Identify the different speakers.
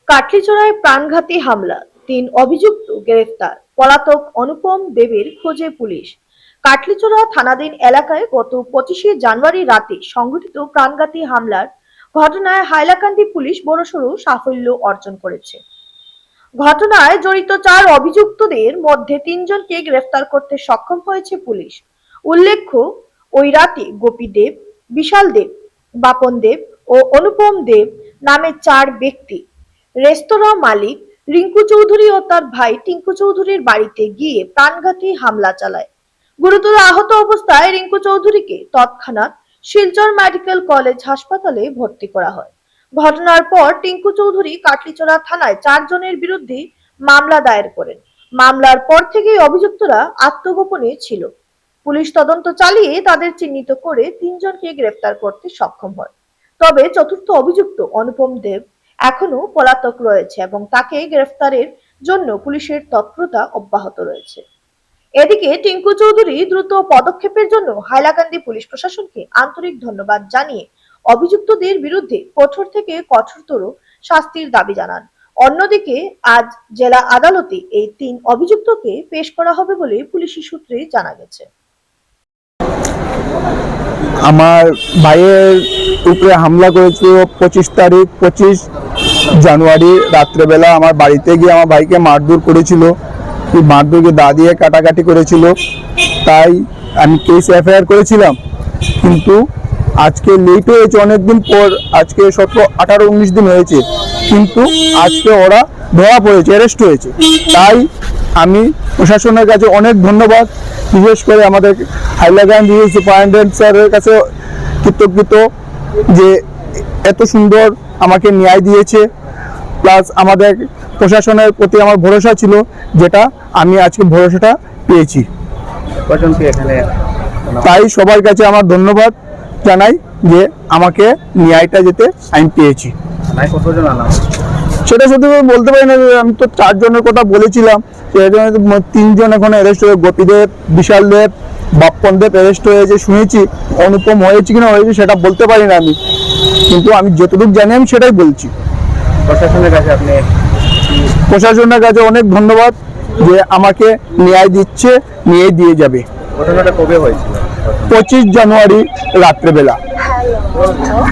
Speaker 1: কাটলিচড়ায় প্রাণঘাতী হামলা, ৩ অভিযুক্ত গ্রেফতার, পলাতক অনুপম দেবের খোঁজে পুলিশ। কাটলিচড়া থানাধীন এলাকায় গত 25শে জানুয়ারি রাতে সংঘটিত প্রাণঘাতী হামলার ঘটনায় হাইলাকান্দি পুলিশ বড়সড় সাফল্য অর্জন করেছে। ঘটনায় জড়িত 4 অভিযুক্তদের মধ্যে 3 জনকে গ্রেফতার করতে সক্ষম হয়েছে পুলিশ। উল্লেখ্য, ওই রাতে গোপী দেব, বিশাল দেব, বাপন দেব ও অনুপম দেব নামে 4 ব্যক্তি রেস্তোরাঁ মালিক রিঙ্কু চৌধুরী ও তার ভাই টিঙ্কু চৌধুরীর বাড়িতে গিয়ে প্রাণঘাতী হামলা চালায়। গুরুতর আহত অবস্থায় রিঙ্কু চৌধুরীকে তৎক্ষণাৎ শিলচর মেডিকেল কলেজ হাসপাতালে ভর্তি করা হয়। ঘটনার পর টিঙ্কু চৌধুরী কাটলিচড়া থানায় 4 জনের বিরুদ্ধে মামলা দায়ের করেন। মামলার পর থেকেই অভিযুক্তরা আত্মগোপনে ছিল। পুলিশ তদন্ত চালিয়ে তাদের চিহ্নিত করে 3 জনকে গ্রেফতার করতে সক্ষম হয়। তবে চতুর্থ অভিযুক্ত অনুপম দেব এখনো পলাতক রয়েছে এবং তাকে গ্রেফতারের জন্য পুলিশের তৎপরতা অব্যাহত রয়েছে। এদিকে টিঙ্কু চৌধুরী দ্রুত পদক্ষেপের জন্য হাইলাকান্দি পুলিশ প্রশাসনকে আন্তরিক ধন্যবাদ জানিয়ে অভিযুক্তদের বিরুদ্ধে কঠোর থেকে কঠোরতর শাস্তির দাবি জানান। অন্যদিকে আজ জেলা আদালতে এই 3 অভিযুক্তকে পেশ করা হবে বলে পুলিশি সূত্রে জানা গেছে।
Speaker 2: আমার ভাইয়ের উপরে হামলা করেছিল 25 জানুয়ারি রাত্রেবেলা। আমার বাড়িতে গিয়ে আমার ভাইকে মারধর করেছিল, মারধরকে দা দিয়ে কাটাকাটি করেছিল। তাই আমি কেস এফআইআর করেছিলাম, কিন্তু আজকে লেট হয়েছে অনেকদিন পর। আজকে 17, 18, 19 দিন হয়েছে, কিন্তু আজকে ওরা ধরা পড়েছে, অ্যারেস্ট হয়েছে। তাই আমি প্রশাসনের কাছে অনেক ধন্যবাদ, বিশেষ করে আমাদের হাইলাকান্দি সুপারিনটেন্ডেন্ট স্যারের কাছে কৃতজ্ঞ যে এত সুন্দর আমাকে ন্যায় দিয়েছে। প্লাস আমাদের প্রশাসনের প্রতি আমার ভরসা ছিল, যেটা আমি আজকে ভরসাটা পেয়েছি। তাই সবার কাছে আমার ধন্যবাদ জানাই যে আমাকে ন্যায়টা যেতে আমি পেয়েছি। সেটা শুধু বলতে পারি না, আমি তো 4 জনের কথা বলেছিলাম, 3 জন এখন অ্যারেস্ট হয়ে, গোপীদেব, বিশাল দেব, বাপ্পন দেব অ্যারেস্ট হয়েছে শুনেছি। অনুপম হয়েছে কিনা হয়েছে সেটা বলতে পারি না আমি, কিন্তু আমি যতটুকু জানি আমি সেটাই বলছি। প্রশাসনের কাছে অনেক ধন্যবাদ যে আমাকে ন্যায় দিচ্ছে, ন্যায় দিয়ে যাবে।
Speaker 3: ঘটনাটা কবে হয়েছিল?
Speaker 2: 25 জানুয়ারি রাত্রেবেলা।